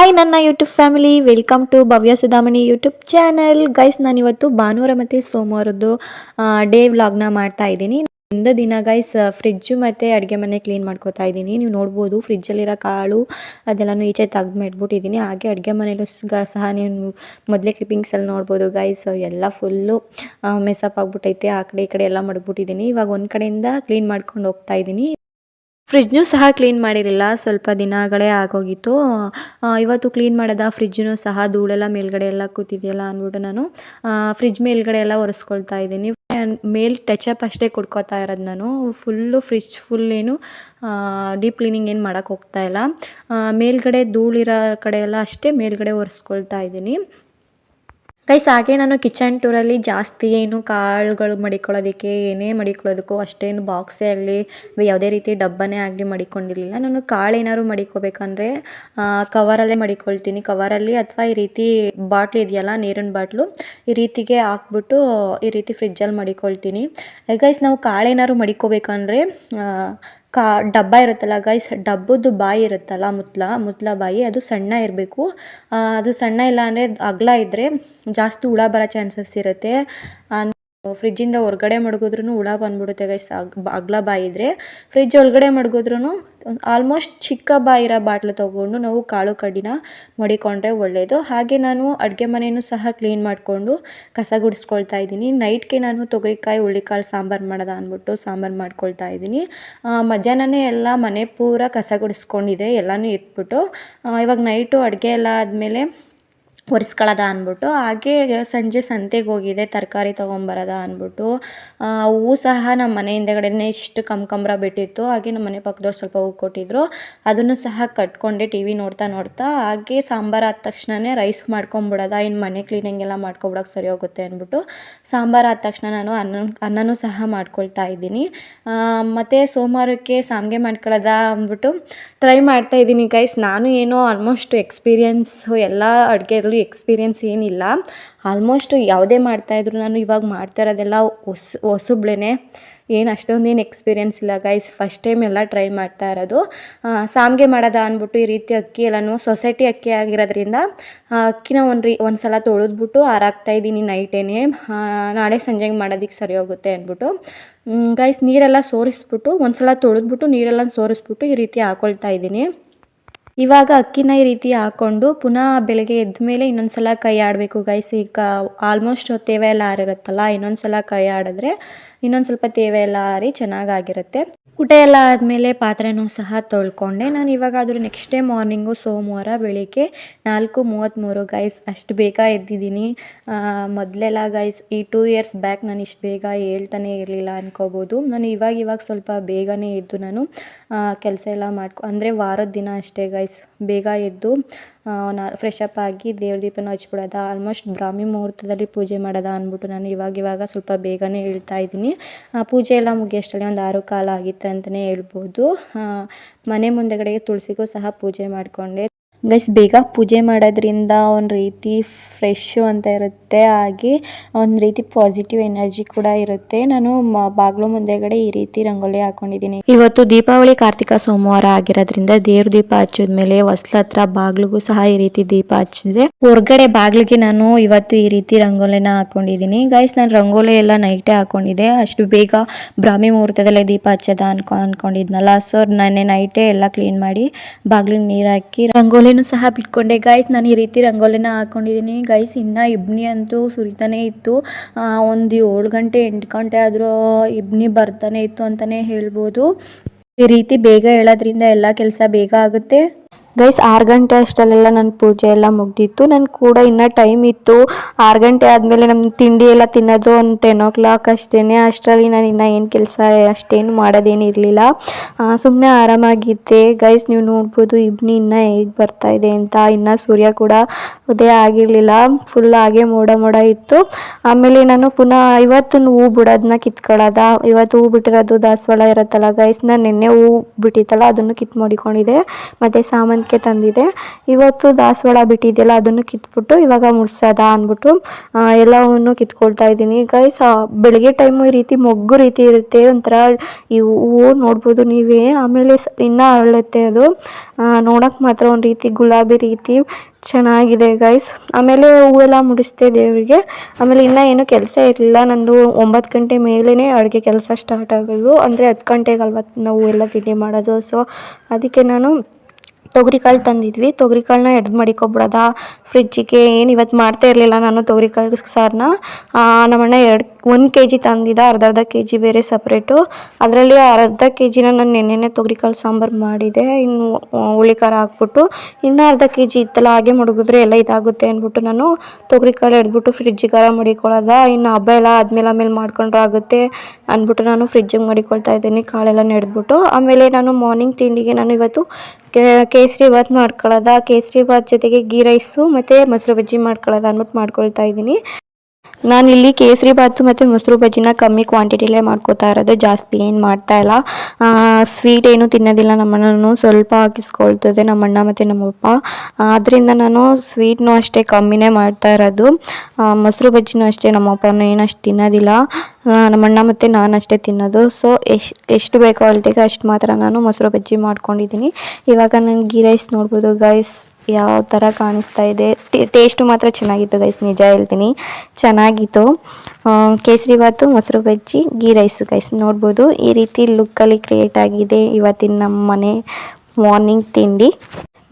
Hi ನನ್ನ YouTube family, welcome to Bhavya Sudhamani YouTube channel. Guys, ನಾನಿವತ್ತು ಭಾನುವಾರ ಮತ್ತು ಸೋಮವಾರದ್ದು ಡೇ ವ್ಲಾಗ್ನ ಮಾಡ್ತಾ ಇದ್ದೀನಿ. ಇಂದ ದಿನ ಗೈಸ್ ಫ್ರಿಜ್ಜು ಮತ್ತು ಅಡುಗೆ ಮನೆ ಕ್ಲೀನ್ ಮಾಡ್ಕೋತಾ ಇದ್ದೀನಿ. ನೀವು ನೋಡ್ಬೋದು ಫ್ರಿಜ್ಜಲ್ಲಿರೋ ಕಾಳು ಅದೆಲ್ಲನೂ ಈಚೆ ತೆಗೆದ್ಬಿಟ್ಟಿದ್ದೀನಿ. ಹಾಗೆ ಅಡುಗೆ ಮನೇಲೂ ಸಹ ನೀವು ಮೊದಲೇ ಕ್ಲಿಪ್ಪಿಂಗ್ಸಲ್ಲಿ ನೋಡ್ಬೋದು ಗೈಸ್, ಎಲ್ಲ ಫುಲ್ಲು ಮೆಸಪ್ ಆಗಿಬಿಟ್ಟೈತೆ. ಆ ಕಡೆ ಈ ಕಡೆ ಎಲ್ಲ ಮಡಗ್ಬಿಟ್ಟಿದ್ದೀನಿ. ಇವಾಗ ಒಂದು ಕಡೆಯಿಂದ ಕ್ಲೀನ್ ಮಾಡ್ಕೊಂಡು ಹೋಗ್ತಾ ಇದ್ದೀನಿ. ಫ್ರಿಜ್ನೂ ಸಹ ಕ್ಲೀನ್ ಮಾಡಿರಲಿಲ್ಲ, ಸ್ವಲ್ಪ ದಿನಗಳೇ ಆಗೋಗಿತ್ತು. ಇವತ್ತು ಕ್ಲೀನ್ ಮಾಡೋದ ಫ್ರಿಜ್ಜೂ ಸಹ ಧೂಳೆಲ್ಲ ಮೇಲ್ಗಡೆ ಎಲ್ಲ ಕೂತಿದೆಯಲ್ಲ ಅಂದ್ಬಿಟ್ಟು ನಾನು ಫ್ರಿಜ್ ಮೇಲ್ಗಡೆ ಎಲ್ಲ ಒರೆಸ್ಕೊಳ್ತಾ ಇದ್ದೀನಿ. ಮೇಲ್ ಟಚಪ್ ಅಷ್ಟೇ ಕೊಡ್ಕೋತಾ ಇರೋದು ನಾನು. ಫ್ರಿಜ್ ಫುಲ್ ಏನು ಡೀಪ್ ಕ್ಲೀನಿಂಗ್ ಏನು ಮಾಡೋಕ್ಕೆ ಹೋಗ್ತಾ ಇಲ್ಲ. ಮೇಲ್ಗಡೆ ಧೂಳಿರೋ ಕಡೆ ಎಲ್ಲ ಅಷ್ಟೇ ಮೇಲ್ಗಡೆ ಒರೆಸ್ಕೊಳ್ತಾ ಇದ್ದೀನಿ. ಗೈಸ್, ಹಾಗೆ ನಾನು ಕಿಚನ್ ಟೂರಲ್ಲಿ ಜಾಸ್ತಿ ಏನು ಕಾಳುಗಳು ಮಡಿಕೊಳ್ಳೋದಕ್ಕೆ ಏನೇ ಮಡಿಕೊಳ್ಳೋದಕ್ಕೂ ಅಷ್ಟೇನು ಬಾಕ್ಸೇ ಆಗಲಿ ಯಾವುದೇ ರೀತಿ ಡಬ್ಬನೇ ಆಗಲಿ ಮಡಿಕೊಂಡಿರಲಿಲ್ಲ. ನಾನು ಕಾಳು ಏನಾದ್ರು ಮಡಿಕೋಬೇಕಂದ್ರೆ ಕವರಲ್ಲೇ ಮಡಿಕೊಳ್ತೀನಿ. ಕವರಲ್ಲಿ ಅಥವಾ ಈ ರೀತಿ ಬಾಟ್ಲು ಇದೆಯಲ್ಲ, ನೀರಿನ ಬಾಟ್ಲು, ಈ ರೀತಿಗೆ ಹಾಕ್ಬಿಟ್ಟು ಈ ರೀತಿ ಫ್ರಿಜ್ಜಲ್ಲಿ ಮಡಿಕೊಳ್ತೀನಿ. ಗೈಸ್, ನಾವು ಕಾಳು ಏನಾದ್ರು ಮಡಿಕೋಬೇಕಂದ್ರೆ ಡಬ್ಬ ಇರುತ್ತಲ್ಲ ಗೈಸ್, ಡಬ್ಬದ್ದು ಬಾಯಿ ಇರುತ್ತಲ್ಲ, ಮುತ್ಲ ಬಾಯಿ, ಅದು ಸಣ್ಣ ಇರಬೇಕು. ಅದು ಸಣ್ಣ ಇಲ್ಲ ಅಂದರೆ ಅಗಲ ಇದ್ದರೆ ಜಾಸ್ತಿ ಹುಳ ಬರೋ ಚಾನ್ಸಸ್ ಇರುತ್ತೆ. ಫ್ರಿಜ್ಜಿಂದ ಹೊರಗಡೆ ಮಡಗಿದ್ರೂ ಹುಳ ಬಂದ್ಬಿಡುತ್ತೆ ಗೈಸ್. ಅಗಲ ಬಾಯಿ ಇದ್ದರೆ ಫ್ರಿಜ್ ಒಳಗಡೆ ಮಡಗಿದ್ರೂ ಆಲ್ಮೋಸ್ಟ್ ಚಿಕ್ಕ ಬಾಯಿರೋ ಬಾಟ್ಲು ತೊಗೊಂಡು ನಾವು ಕಾಳು ಕಡ್ಡಿನ ಮಡಿಕೊಂಡ್ರೆ ಒಳ್ಳೆಯದು. ಹಾಗೆ ನಾನು ಅಡುಗೆ ಮನೆಯೂ ಸಹ ಕ್ಲೀನ್ ಮಾಡಿಕೊಂಡು ಕಸ ಗುಡಿಸ್ಕೊಳ್ತಾ ಇದ್ದೀನಿ. ನೈಟ್ಗೆ ನಾನು ತೊಗರಿಕಾಯಿ ಹುಳ್ಳಿಕಾಳು ಸಾಂಬಾರು ಮಾಡೋದ ಅಂದ್ಬಿಟ್ಟು ಸಾಂಬಾರು ಮಾಡ್ಕೊಳ್ತಾ ಇದ್ದೀನಿ. ಮಧ್ಯಾಹ್ನನೇ ಎಲ್ಲ ಮನೆ ಪೂರ ಕಸ ಗುಡಿಸ್ಕೊಂಡಿದೆ, ಎಲ್ಲನೂ ಇಟ್ಬಿಟ್ಟು ಇವಾಗ ನೈಟು ಅಡುಗೆ ಎಲ್ಲ ಆದಮೇಲೆ ಒರೆಸ್ಕೊಳ್ಳೋದ ಅಂದ್ಬಿಟ್ಟು ಹಾಗೆ ಸಂಜೆ ಸಂತೆಗೆ ಹೋಗಿದೆ ತರಕಾರಿ ತೊಗೊಂಬರೋದ ಅಂದ್ಬಿಟ್ಟು. ಹೂವು ಸಹ ನಮ್ಮ ಮನೆ ಹಿಂದೆಗಡೆನೇ ಇಷ್ಟು ಕಮ್ಕಂಬ್ರ ಬಿಟ್ಟಿತ್ತು. ಹಾಗೆ ನಮ್ಮ ಮನೆ ಪಕ್ಕದವ್ರು ಸ್ವಲ್ಪ ಹೂವು ಕೊಟ್ಟಿದ್ರು, ಅದನ್ನು ಸಹ ಕಟ್ಕೊಂಡೆ ಟಿ ವಿ ನೋಡ್ತಾ ಹಾಗೆ ಸಾಂಬಾರು ಆದ ತಕ್ಷಣವೇ ರೈಸ್ ಮಾಡ್ಕೊಂಬಿಡೋದ, ಇನ್ನು ಮನೆ ಕ್ಲೀನಿಂಗ್ ಎಲ್ಲ ಮಾಡ್ಕೊಬಿಡೋಕೆ ಸರಿ ಹೋಗುತ್ತೆ ಅಂದ್ಬಿಟ್ಟು ಸಾಂಬಾರು ಆದ ತಕ್ಷಣ ನಾನು ಅನ್ನನೂ ಸಹ ಮಾಡ್ಕೊಳ್ತಾ ಇದ್ದೀನಿ. ಮತ್ತು ಸೋಮವಾರಕ್ಕೆ ಸಾಂಗೆ ಮಾಡ್ಕೊಳ್ಳೋದ ಅಂದ್ಬಿಟ್ಟು ಟ್ರೈ ಮಾಡ್ತಾ ಇದ್ದೀನಿ ಗೈಸ್. ನಾನು ಏನೋ ಆಲ್ಮೋಸ್ಟ್ ಎಕ್ಸ್ಪೀರಿಯನ್ಸು ಎಲ್ಲ ಅಡುಗೆಯಲ್ಲೂ ಎಕ್ಸ್ಪೀರಿಯನ್ಸ್ ಏನಿಲ್ಲ. ಆಲ್ಮೋಸ್ಟ್ ಯಾವುದೇ ಮಾಡ್ತಾಯಿದ್ರು ನಾನು ಇವಾಗ ಮಾಡ್ತಾ ಇರೋದೆಲ್ಲ ಹೊಸಬ್ಳೇ, ಏನು ಅಷ್ಟೊಂದೇನು ಎಕ್ಸ್ಪೀರಿಯನ್ಸ್ ಇಲ್ಲ ಗೈಸ್. ಫಸ್ಟ್ ಟೈಮ್ ಎಲ್ಲ ಟ್ರೈ ಮಾಡ್ತಾ ಇರೋದು. ಸಾಂಗೆ ಮಾಡೋದ ಅಂದ್ಬಿಟ್ಟು ಈ ರೀತಿ ಅಕ್ಕಿ ಎಲ್ಲನೂ ಸೊಸೈಟಿ ಅಕ್ಕಿ ಆಗಿರೋದ್ರಿಂದ ಅಕ್ಕಿನ ಒಂದು ಸಲ ತೊಳೆದ್ಬಿಟ್ಟು ಹಾರಾಕ್ತಾಯಿದ್ದೀನಿ ನೈಟೇನೆ. ನಾಳೆ ಸಂಜೆಗೆ ಮಾಡೋದಕ್ಕೆ ಸರಿ ಹೋಗುತ್ತೆ ಅಂದ್ಬಿಟ್ಟು ಗೈಸ್ ನೀರೆಲ್ಲ ಸೋರಿಸ್ಬಿಟ್ಟು ಒಂದು ಸಲ ತೊಳೆದ್ಬಿಟ್ಟು ನೀರೆಲ್ಲ ಸೋರಿಸ್ಬಿಟ್ಟು ಈ ರೀತಿ ಹಾಕ್ಕೊಳ್ತಾ ಇದ್ದೀನಿ. ಇವಾಗ ಅಕ್ಕಿನ ಈ ರೀತಿ ಹಾಕ್ಕೊಂಡು ಪುನಃ ಬೆಳಗ್ಗೆ ಎದ್ದ ಮೇಲೆ ಇನ್ನೊಂದು ಸಲ ಕೈ ಆಡಬೇಕು ಗೈಸ್. ಈಗ ಆಲ್ಮೋಸ್ಟ್ ತೇವೆ ಎಲ್ಲ ಆರಿರುತ್ತಲ್ಲ, ಇನ್ನೊಂದು ಸಲ ಕೈ ಆಡಿದ್ರೆ ಇನ್ನೊಂದು ಸ್ವಲ್ಪ ತೇವೆ ಎಲ್ಲ ಆರಿ ಚೆನ್ನಾಗಾಗಿರುತ್ತೆ. ಊಟ ಎಲ್ಲ ಆದಮೇಲೆ ಪಾತ್ರೆನೂ ಸಹ ತೊಳ್ಕೊಂಡೆ. ನಾನು ಇವಾಗಾದರೂ ನೆಕ್ಸ್ಟ್ ಡೇ ಮಾರ್ನಿಂಗು ಸೋಮವಾರ ಬೆಳಿಗ್ಗೆ 4:33 ಗೈಸ್, ಅಷ್ಟು ಬೇಗ ಎದ್ದಿದ್ದೀನಿ. ಮೊದಲೆಲ್ಲ ಗೈಸ್ ಈ 2 ಇಯರ್ಸ್ ಬ್ಯಾಕ್ ನಾನು ಇಷ್ಟು ಬೇಗ ಹೇಳ್ತಾನೆ ಇರಲಿಲ್ಲ ಅನ್ಕೋಬೋದು. ನಾನು ಇವಾಗ ಸ್ವಲ್ಪ ಬೇಗನೆ ಎದ್ದು ನಾನು ಕೆಲಸ ಎಲ್ಲ ಅಂದರೆ ವಾರದ ದಿನ ಅಷ್ಟೇ ಗೈಸ್ ಬೇಗ ಎದ್ದು ಫ್ರೆಶ್ ಅಪ್ ಆಗಿ ದೇವ್ರ ದೀಪನ ಹಚ್ಬಿಡೋದ, ಆಲ್ಮೋಸ್ಟ್ ಬ್ರಾಹ್ಮಿ ಮುಹೂರ್ತದಲ್ಲಿ ಪೂಜೆ ಮಾಡೋದ ಅಂದ್ಬಿಟ್ಟು ನಾನು ಇವಾಗ ಸ್ವಲ್ಪ ಬೇಗನೆ ಹೇಳ್ತಾ ಇದ್ದೀನಿ. ಪೂಜೆ ಎಲ್ಲ ಮುಗಿಯೋಷ್ಟರಲ್ಲಿ ಒಂದು 6 ಕಾಲ ಆಗಿತ್ತು ಅಂತಲೇ ಹೇಳ್ಬೋದು. ಮನೆ ಮುಂದೆಗಡೆಗೆ ತುಳಸಿಗೂ ಸಹ ಪೂಜೆ ಮಾಡಿಕೊಂಡೆ ಗೈಸ್. ಬೇಗ ಪೂಜೆ ಮಾಡೋದ್ರಿಂದ ಒಂದು ರೀತಿ ಫ್ರೆಶ್ಶು ಅಂತ ಇರುತ್ತೆ, ಹಾಗೆ ಒಂದು ರೀತಿ ಪಾಸಿಟಿವ್ ಎನರ್ಜಿ ಕೂಡ ಇರುತ್ತೆ. ನಾನು ಬಾಗಿಲು ಮುಂದೆಗಡೆ ಈ ರೀತಿ ರಂಗೋಲಿ ಹಾಕೊಂಡಿದ್ದೀನಿ. ಇವತ್ತು ದೀಪಾವಳಿ ಕಾರ್ತಿಕ ಸೋಮವಾರ ಆಗಿರೋದ್ರಿಂದ ದೇವ್ರ ದೀಪ ಹಚ್ಚಿದ್ಮೇಲೆ ಹೊಸ್ಲ ಹತ್ರ ಬಾಗಿಲಿಗೂ ಸಹ ಈ ರೀತಿ ದೀಪ ಹಚ್ಚಿದೆ. ಹೊರಗಡೆ ಬಾಗಿಲಿಗೆ ನಾನು ಇವತ್ತು ಈ ರೀತಿ ರಂಗೋಲಿನ ಹಾಕೊಂಡಿದ್ದೀನಿ ಗೈಸ್. ನಾನು ರಂಗೋಲಿ ಎಲ್ಲ ನೈಟೇ ಹಾಕೊಂಡಿದ್ದೆ, ಅಷ್ಟು ಬೇಗ ಬ್ರಾಹ್ಮಿ ಮುಹೂರ್ತದಲ್ಲೇ ದೀಪ ಹಚ್ಚೋದ ಅನ್ಕೊಂಡಿದ್ನಲ್ಲ. ಸೊ ನಾನೇ ನೈಟೇ ಎಲ್ಲ ಕ್ಲೀನ್ ಮಾಡಿ ಬಾಗಿಲಿಗೆ ನೀರು ಹಾಕಿ ರಂಗೋಲಿನೂ ಸಹ ಬಿಟ್ಕೊಂಡೆ ಗೈಸ್. ನಾನು ಈ ರೀತಿ ರಂಗೋಲಿನ ಹಾಕೊಂಡಿದ್ದೀನಿ ಗೈಸ್. ಇನ್ನು ಇಬ್ನಿ ಅಂತೂ ಸುರಿತಾನೆ ಇತ್ತು. ಒಂದು 7 ಗಂಟೆ 8 ಗಂಟೆ ಆದರೂ ಇಬ್ನಿ ಬರ್ತಾನೆ ಇತ್ತು ಅಂತಲೇ ಹೇಳ್ಬೋದು. ಈ ರೀತಿ ಬೇಗ ಹೇಳೋದ್ರಿಂದ ಎಲ್ಲ ಕೆಲಸ ಬೇಗ ಆಗುತ್ತೆ ಗೈಸ್. 6 ಗಂಟೆ ಅಷ್ಟರಲ್ಲೆಲ್ಲ ನನ್ನ ಪೂಜೆ ಎಲ್ಲ ಮುಗ್ದಿತ್ತು. ನನ್ನ ಕೂಡ ಇನ್ನೂ ಟೈಮ್ ಇತ್ತು. 6 ಗಂಟೆ ಆದಮೇಲೆ ನಮ್ಮ ತಿಂಡಿ ಎಲ್ಲ ತಿನ್ನೋದು ಒಂದು 10 o'clock ಅಷ್ಟೇ. ಅಷ್ಟರಲ್ಲಿ ನಾನು ಇನ್ನೂ ಏನು ಕೆಲಸ ಅಷ್ಟೇನು ಮಾಡೋದೇನು ಇರಲಿಲ್ಲ, ಸುಮ್ಮನೆ ಆರಾಮಾಗಿದ್ದೆ ಗೈಸ್. ನೀವು ನೋಡ್ಬೋದು ಇಬ್ನಿ ಇನ್ನೂ ಹೇಗೆ ಬರ್ತಾ ಇದೆ ಅಂತ. ಇನ್ನು ಸೂರ್ಯ ಕೂಡ ಉದಯ ಆಗಿರಲಿಲ್ಲ, ಫುಲ್ ಹಾಗೆ ಮೋಡ ಇತ್ತು. ಆಮೇಲೆ ನಾನು ಪುನಃ ಇವತ್ತು ಹೂ ಬಿಡೋದನ್ನ ಕಿತ್ಕೊಳ್ಳೋದ. ಇವತ್ತು ಹೂ ಬಿಟ್ಟಿರೋದು ದಾಸವಾಳ ಇರುತ್ತಲ್ಲ ಗೈಸ್, ನಾನು ನಿನ್ನೆ ಹೂ ಬಿಟ್ಟಿತ್ತಲ್ಲ ಅದನ್ನು ಕಿತ್ತು ಮಡಿಕೊಂಡಿದ್ದೆ. ಮತ್ತು ಸಾಮಂತಿಗೆ ಮೊಳಕೆ ತಂದಿದೆ. ಇವತ್ತು ದಾಸವಾಳ ಬಿಟ್ಟಿದೆಯಲ್ಲ ಅದನ್ನು ಕಿತ್ಬಿಟ್ಟು ಇವಾಗ ಮುಡ್ಸೋದ ಅಂದ್ಬಿಟ್ಟು ಎಲ್ಲವನ್ನು ಕಿತ್ಕೊಳ್ತಾ ಇದ್ದೀನಿ ಗೈಸ್. ಬೆಳಗ್ಗೆ ಟೈಮು ಈ ರೀತಿ ಮೊಗ್ಗು ರೀತಿ ಇರುತ್ತೆ, ಒಂಥರ ಈ ಹೂವು ನೋಡ್ಬೋದು ನೀವೇ. ಆಮೇಲೆ ಇನ್ನೂ ಅರಳುತ್ತೆ ಅದು, ನೋಡೋಕೆ ಮಾತ್ರ ಒಂದು ರೀತಿ ಗುಲಾಬಿ ರೀತಿ ಚೆನ್ನಾಗಿದೆ ಗೈಸ್. ಆಮೇಲೆ ಹೂವೆಲ್ಲ ಮುಡಿಸ್ದೆ ದೇವರಿಗೆ. ಆಮೇಲೆ ಇನ್ನೂ ಏನೂ ಕೆಲಸ ಇರಲಿಲ್ಲ, ನಂದು 9 ಗಂಟೆ ಮೇಲೇ ಅಡುಗೆ ಕೆಲಸ ಸ್ಟಾರ್ಟ್ ಆಗೋದು. ಅಂದರೆ 10 ಗಂಟೆಗೆ ಅಲ್ವ ನಾವು ಎಲ್ಲ ತಿಂಡಿ ಮಾಡೋದು. ಸೊ ಅದಕ್ಕೆ ನಾನು ತೊಗರಿಕಾಳು ತಂದಿದ್ವಿ, ತೊಗರಿಕಾಳನ್ನ ಎಡ್ದು ಮಡಿಕೊಬಿಡೋದ ಫ್ರಿಜ್ಜಿಗೆ. ಏನು ಇವತ್ತು ಮಾಡ್ತಾ ಇರಲಿಲ್ಲ ನಾನು ತೊಗರಿಕಾಳು ಸಾರನ್ನ. ನಮ್ಮಣ್ಣ 1 kg ತಂದಿದ್ದ, ಅರ್ಧ kg ಬೇರೆ ಸಪ್ರೇಟು. ಅದರಲ್ಲಿ ಅರ್ಧ kgನ ನಾನು ನೆನ್ನೆನೆ ತೊಗರಿಕಾಳು ಸಾಂಬಾರು ಮಾಡಿದೆ. ಇನ್ನು ಹುಳಿ ಖಾರ ಹಾಕ್ಬಿಟ್ಟು ಇನ್ನೂ ಅರ್ಧ kg ಇತ್ತಲ್ಲ, ಹಾಗೆ ಮಡಗಿದ್ರೆ ಎಲ್ಲ ಇದಾಗುತ್ತೆ ಅಂದ್ಬಿಟ್ಟು ನಾನು ತೊಗರಿಕಾಳು ಎಡ್ಬಿಟ್ಟು ಫ್ರಿಜ್ಜಿಗೆ ಮಡಿಕೊಳ್ಳೋದ. ಇನ್ನು ಹಬ್ಬ ಎಲ್ಲ ಆಮೇಲೆ ಮಾಡ್ಕೊಂಡ್ರೆ ಆಗುತ್ತೆ ಅಂದ್ಬಿಟ್ಟು ನಾನು ಫ್ರಿಜ್ಜಿಗೆ ಮಡಿಕೊಳ್ತಾ ಇದ್ದೀನಿ ಕಾಳೆಲ್ಲ ನೆಡ್ಬಿಟ್ಟು. ಆಮೇಲೆ ನಾನು ಮಾರ್ನಿಂಗ್ ತಿಂಡಿಗೆ ನಾನು ಇವತ್ತು ಕೇಸರಿ ಬಾತ್ ಮಾಡ್ಕೊಳ್ಳೋದ. ಕೇಸರಿ ಬಾತ್ ಜೊತೆಗೆ ಗೀ ರೈಸು ಮತ್ತು ಮೊಸರು ಬಜ್ಜಿ ಮಾಡ್ಕೊಳ್ಳೋದ ಅಂದ್ಬಿಟ್ಟು ಮಾಡ್ಕೊಳ್ತಾ ಇದ್ದೀನಿ. ನಾನಿಲ್ಲಿ ಕೇಸರಿ ಬಾತು ಮತ್ತು ಮೊಸರು ಬಜ್ಜಿನ ಕಮ್ಮಿ ಕ್ವಾಂಟಿಟಿಲೇ ಮಾಡ್ಕೋತಾ ಇರೋದು, ಜಾಸ್ತಿ ಏನು ಮಾಡ್ತಾಯಿಲ್ಲ. ಸ್ವೀಟ್ ಏನು ತಿನ್ನೋದಿಲ್ಲ ನಮ್ಮಣ್ಣನು, ಸ್ವಲ್ಪ ಹಾಕಿಸ್ಕೊಳ್ತದೆ ನಮ್ಮಣ್ಣ ಮತ್ತು ನಮ್ಮಪ್ಪ. ಆದ್ದರಿಂದ ನಾನು ಸ್ವೀಟ್ನೂ ಅಷ್ಟೇ ಕಮ್ಮಿನೇ ಮಾಡ್ತಾ ಇರೋದು. ಮೊಸರು ಬಜ್ಜಿನೂ ಅಷ್ಟೇ ನಮ್ಮಪ್ಪನೂ ಏನು ಅಷ್ಟು ತಿನ್ನೋದಿಲ್ಲ, ನಮ್ಮಣ್ಣ ಮತ್ತು ನಾನು ಅಷ್ಟೇ ತಿನ್ನೋದು. ಸೊ ಎಷ್ಟು ಬೇಕೋ ಅಳತೆಗೆ ಅಷ್ಟು ಮಾತ್ರ ನಾನು ಮೊಸರು ಬಜ್ಜಿ ಮಾಡ್ಕೊಂಡಿದ್ದೀನಿ. ಇವಾಗ ನಾನು ಗೀ ರೈಸ್ ನೋಡ್ಬೋದು ಗೈಸ್ ಯಾವ ಥರ ಕಾಣಿಸ್ತಾ ಇದೆ. ಟೇಸ್ಟು ಮಾತ್ರ ಚೆನ್ನಾಗಿತ್ತು ಗೈಸ್, ನಿಜ ಹೇಳ್ತೀನಿ ಚೆನ್ನಾಗಿತ್ತು. ಕೇಸರಿ ಬಾತು, ಮೊಸರು ಬಜ್ಜಿ, ಗೀ ರೈಸು ಗೈಸ್ ನೋಡ್ಬೋದು. ಈ ರೀತಿ ಲುಕ್ಕಲ್ಲಿ ಕ್ರಿಯೇಟ್ ಆಗಿದೆ ಇವತ್ತಿನ ನಮ್ಮ ಮನೆ ಮಾರ್ನಿಂಗ್ ತಿಂಡಿ.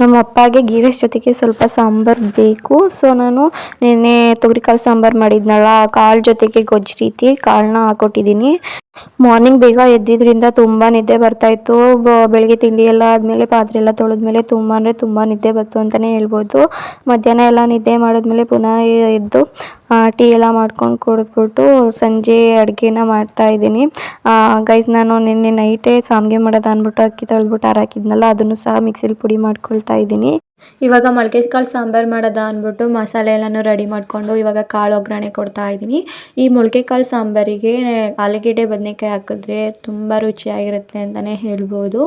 ನಮ್ಮ ಅಪ್ಪಗೆ ಗೀ ರೈಸ್ ಜೊತೆಗೆ ಸ್ವಲ್ಪ ಸಾಂಬಾರು ಬೇಕು. ಸೊ ನಾನು ನಿನ್ನೆ ತೊಗರಿಕಾಳು ಸಾಂಬಾರು ಮಾಡಿದ್ನಲ್ಲ, ಕಾಳು ಜೊತೆಗೆ ಗೊಜ್ಜು ರೀತಿ ಕಾಳನ್ನ ಹಾಕೊಟ್ಟಿದ್ದೀನಿ. ಮಾರ್ನಿಂಗ್ ಬೇಗ ಎದ್ದಿದ್ದರಿಂದ ತುಂಬ ನಿದ್ದೆ ಬರ್ತಾಯಿತ್ತು. ಬೆಳಗ್ಗೆ ತಿಂಡಿ ಎಲ್ಲ ಆದಮೇಲೆ ಪಾತ್ರೆ ಎಲ್ಲ ತೊಳೆದ್ಮೇಲೆ ತುಂಬ ನಿದ್ದೆ ಬಂತು ಅಂತಲೇ ಹೇಳ್ಬೋದು. ಮಧ್ಯಾಹ್ನ ಎಲ್ಲ ನಿದ್ದೆ ಮಾಡಿದ್ಮೇಲೆ ಪುನಃ ಎದ್ದು ಟೀ ಎಲ್ಲ ಮಾಡ್ಕೊಂಡು ಕುಡಿದ್ಬಿಟ್ಟು ಸಂಜೆ ಅಡುಗೆನ ಮಾಡ್ತಾಯಿದ್ದೀನಿ ಗೈಸ್. ನಾನು ನಿನ್ನೆ ನೈಟೇ ಸಾಂಬಾರು ಮಾಡೋದು ಅಂದ್ಬಿಟ್ಟು ಅಕ್ಕಿ ತೊಳೆದ್ಬಿಟ್ಟು ಹಾಕಿದ್ನಲ್ಲ, ಅದನ್ನು ಸಹ ಮಿಕ್ಸಿಲಿ ಪುಡಿ ಮಾಡ್ಕೊಳ್ತಾ ಇದ್ದೀನಿ. ಇವಾಗ ಮೊಳಕೆ ಕಾಳು ಸಾಂಬಾರು ಮಾಡೋದ ಅಂದ್ಬಿಟ್ಟು ಮಸಾಲೆ ಎಲ್ಲನೂ ರೆಡಿ ಮಾಡಿಕೊಂಡು ಇವಾಗ ಕಾಳು ಒಗ್ಗರಣೆ ಕೊಡ್ತಾ ಇದ್ದೀನಿ. ಈ ಮೊಳಕೆ ಕಾಳು ಸಾಂಬಾರಿಗೆ ಆಲೂಗೆಡ್ಡೆ ಬದನೆಕಾಯಿ ಹಾಕಿದ್ರೆ ತುಂಬ ರುಚಿಯಾಗಿರುತ್ತೆ ಅಂತಲೇ ಹೇಳ್ಬೋದು.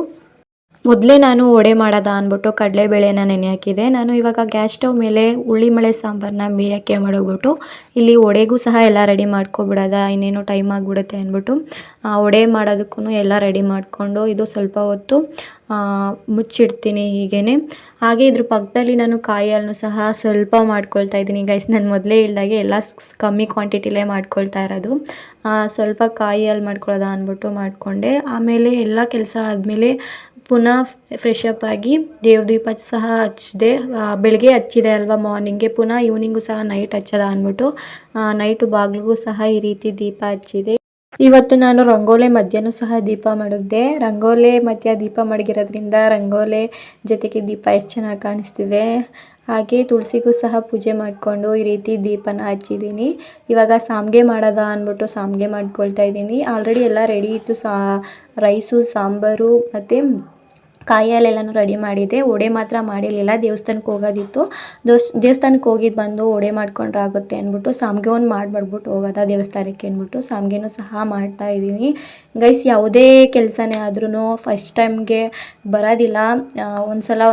ಮೊದಲೇ ನಾನು ವಡೆ ಮಾಡೋದ ಅಂದ್ಬಿಟ್ಟು ಕಡಲೆಬೇಳೆನ ನೆನೆ ಹಾಕಿದೆ. ನಾನು ಇವಾಗ ಗ್ಯಾಸ್ ಸ್ಟವ್ ಮೇಲೆ ಉಳ್ಳಿಮಳೆ ಸಾಂಬಾರನ್ನ ಬೇಯಕ್ಕೆ ಮಾಡೋಗ್ಬಿಟ್ಟು ಇಲ್ಲಿ ವಡೆಗೂ ಸಹ ಎಲ್ಲ ರೆಡಿ ಮಾಡ್ಕೊಬಿಡೋದ, ಇನ್ನೇನು ಟೈಮ್ ಆಗಿಬಿಡುತ್ತೆ ಅಂದ್ಬಿಟ್ಟು ವಡೆ ಮಾಡೋದಕ್ಕೂ ಎಲ್ಲ ರೆಡಿ ಮಾಡಿಕೊಂಡು ಇದು ಸ್ವಲ್ಪ ಹೊತ್ತು ಮುಚ್ಚಿಡ್ತೀನಿ ಹೀಗೇ. ಹಾಗೆ ಇದ್ರ ಪಕ್ಕದಲ್ಲಿ ನಾನು ಕಾಯಿ ಹಾಲನ್ನು ಸಹ ಸ್ವಲ್ಪ ಮಾಡ್ಕೊಳ್ತಾ ಇದ್ದೀನಿ ಗೈಸ್. ನಾನು ಮೊದಲೇ ಹೇಳ್ದಾಗೆ ಎಲ್ಲ ಕಮ್ಮಿ ಕ್ವಾಂಟಿಟಿಲೇ ಮಾಡ್ಕೊಳ್ತಾ ಇರೋದು. ಸ್ವಲ್ಪ ಕಾಯಿ ಹಾಲು ಮಾಡ್ಕೊಳ್ಳೋದ ಅಂದ್ಬಿಟ್ಟು ಮಾಡಿಕೊಂಡೆ. ಆಮೇಲೆ ಎಲ್ಲ ಕೆಲಸ ಆದಮೇಲೆ ಪುನಃ ಫ್ರೆಶ್ ಅಪ್ ಆಗಿ ದೇವ್ರ ದೀಪ ಸಹ ಹಚ್ಚಿದೆ. ಬೆಳಗ್ಗೆ ಹಚ್ಚಿದೆ ಅಲ್ವಾ ಮಾರ್ನಿಂಗ್ಗೆ, ಪುನಃ ಈವ್ನಿಂಗು ಸಹ ನೈಟ್ ಹಚ್ಚೋದ ಅಂದ್ಬಿಟ್ಟು ನೈಟು ಬಾಗಿಲಿಗೂ ಸಹ ಈ ರೀತಿ ದೀಪ ಹಚ್ಚಿದೆ. ಇವತ್ತು ನಾನು ರಂಗೋಲೆ ಮಧ್ಯಾಹ್ನ ಸಹ ದೀಪ ಮಡಗಿದೆ. ರಂಗೋಲೆ ಮಧ್ಯ ದೀಪ ಮಡಗಿರೋದ್ರಿಂದ ರಂಗೋಲೆ ಜೊತೆಗೆ ದೀಪ ಎಷ್ಟು ಚೆನ್ನಾಗಿ ಕಾಣಿಸ್ತಿದೆ. ಹಾಗೆ ತುಳಸಿಗೂ ಸಹ ಪೂಜೆ ಮಾಡಿಕೊಂಡು ಈ ರೀತಿ ದೀಪನ ಹಚ್ಚಿದ್ದೀನಿ. ಇವಾಗ ಸಾಂಬಾರು ಮಾಡೋದ ಅಂದ್ಬಿಟ್ಟು ಸಾಂಬಾರು ಮಾಡ್ಕೊಳ್ತಾ ಇದ್ದೀನಿ. ಆಲ್ರೆಡಿ ಎಲ್ಲ ರೆಡಿ ಇತ್ತು, ರೈಸು, ಸಾಂಬಾರು ಮತ್ತು ಕಾಯಿ ಹಾಲೆಲ್ಲನೂ ರೆಡಿ ಮಾಡಿದೆ. ವಡೆ ಮಾತ್ರ ಮಾಡಿರಲಿಲ್ಲ, ದೇವಸ್ಥಾನಕ್ಕೆ ಹೋಗೋದಿತ್ತು. ದೇವಸ್ಥಾನಕ್ಕೆ ಹೋಗಿದ್ದು ಬಂದು ವಡೆ ಮಾಡ್ಕೊಂಡ್ರೆ ಆಗುತ್ತೆ ಅಂದ್ಬಿಟ್ಟು ಸಾಂಬಾರು ಒಂದು ಮಾಡಿಬಿಟ್ಟು ಹೋಗೋದ ದೇವಸ್ಥಾನಕ್ಕೆ ಅಂದ್ಬಿಟ್ಟು ಸಾಂಬಾರನ್ನು ಸಹ ಮಾಡ್ತಾಯಿದ್ದೀನಿ ಗೈಸ್. ಯಾವುದೇ ಕೆಲಸನೇ ಆದ್ರೂ ಫಸ್ಟ್ ಟೈಮ್ಗೆ ಬರೋದಿಲ್ಲ.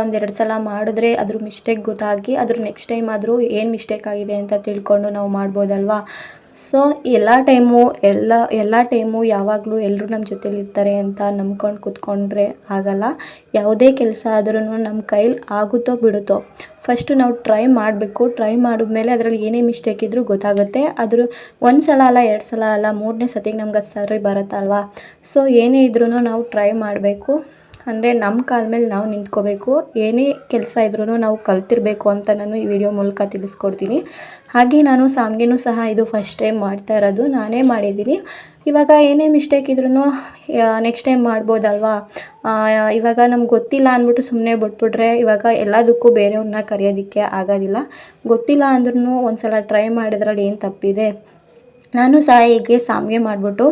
ಒಂದೆರಡು ಸಲ ಮಾಡಿದ್ರೆ ಅದ್ರ ಮಿಸ್ಟೇಕ್ ಗೊತ್ತಾಗಿ ಅದ್ರ ನೆಕ್ಸ್ಟ್ ಟೈಮ್ ಆದರೂ ಏನು ಮಿಸ್ಟೇಕ್ ಆಗಿದೆ ಅಂತ ತಿಳ್ಕೊಂಡು ನಾವು ಮಾಡ್ಬೋದಲ್ವಾ. ಸೊ ಎಲ್ಲ ಟೈಮು ಯಾವಾಗಲೂ ಎಲ್ಲರೂ ನಮ್ಮ ಜೊತೇಲಿ ಇರ್ತಾರೆ ಅಂತ ನಂಬ್ಕೊಂಡು ಕೂತ್ಕೊಂಡ್ರೆ ಆಗಲ್ಲ. ಯಾವುದೇ ಕೆಲಸ ಆದ್ರೂ ನಮ್ಮ ಕೈಲಿ ಆಗುತ್ತೋ ಬಿಡುತ್ತೋ ಫಸ್ಟು ನಾವು ಟ್ರೈ ಮಾಡಬೇಕು. ಟ್ರೈ ಮಾಡಿದ್ಮೇಲೆ ಅದರಲ್ಲಿ ಏನೇ ಮಿಸ್ಟೇಕ್ ಇದ್ದರೂ ಗೊತ್ತಾಗುತ್ತೆ. ಒಂದು ಸಲ ಅಲ್ಲ, 2 ಸಲ ಅಲ್ಲ, 3ನೇ ಸತಿಗೆ ನಮ್ಗೆ ಅದು ಸರಿ ಬರುತ್ತಲ್ವ. ಸೊ ಏನೇ ಇದ್ರೂ ನಾವು ಟ್ರೈ ಮಾಡಬೇಕು. ಅಂದರೆ ನಮ್ಮ ಕಾಲ ಮೇಲೆ ನಾವು ನಿಂತ್ಕೋಬೇಕು. ಏನೇ ಕೆಲಸ ಇದ್ರೂ ನಾವು ಕಲ್ತಿರಬೇಕು ಅಂತ ನಾನು ಈ ವಿಡಿಯೋ ಮೂಲಕ ತಿಳಿಸ್ಕೊಡ್ತೀನಿ. ಹಾಗೆ ನಾನು ಸಾಂಬಾರನ್ನು ಸಹ ಇದು ಫಸ್ಟ್ ಟೈಮ್ ಮಾಡ್ತಾ ಇರೋದು, ನಾನೇ ಮಾಡಿದ್ದೀನಿ. ಇವಾಗ ಏನೇ ಮಿಸ್ಟೇಕ್ ಇದ್ರೂ ನೆಕ್ಸ್ಟ್ ಟೈಮ್ ಮಾಡ್ಬೋದಲ್ವಾ. ಇವಾಗ ನಮ್ಗೆ ಗೊತ್ತಿಲ್ಲ ಅಂದ್ಬಿಟ್ಟು ಸುಮ್ಮನೆ ಬಿಟ್ಬಿಟ್ರೆ ಇವಾಗ ಎಲ್ಲದಕ್ಕೂ ಬೇರೆಯವ್ರನ್ನ ಕರೆಯೋದಕ್ಕೆ ಆಗೋದಿಲ್ಲ. ಗೊತ್ತಿಲ್ಲ ಅಂದ್ರೂ ಒಂದು ಸಲ ಟ್ರೈ ಮಾಡಿದ್ರಲ್ಲಿ ಏನು ತಪ್ಪಿದೆ. ನಾನು ಸಹ ಹೀಗೆ ಸಾಂಬಾರು ಮಾಡಿಬಿಟ್ಟು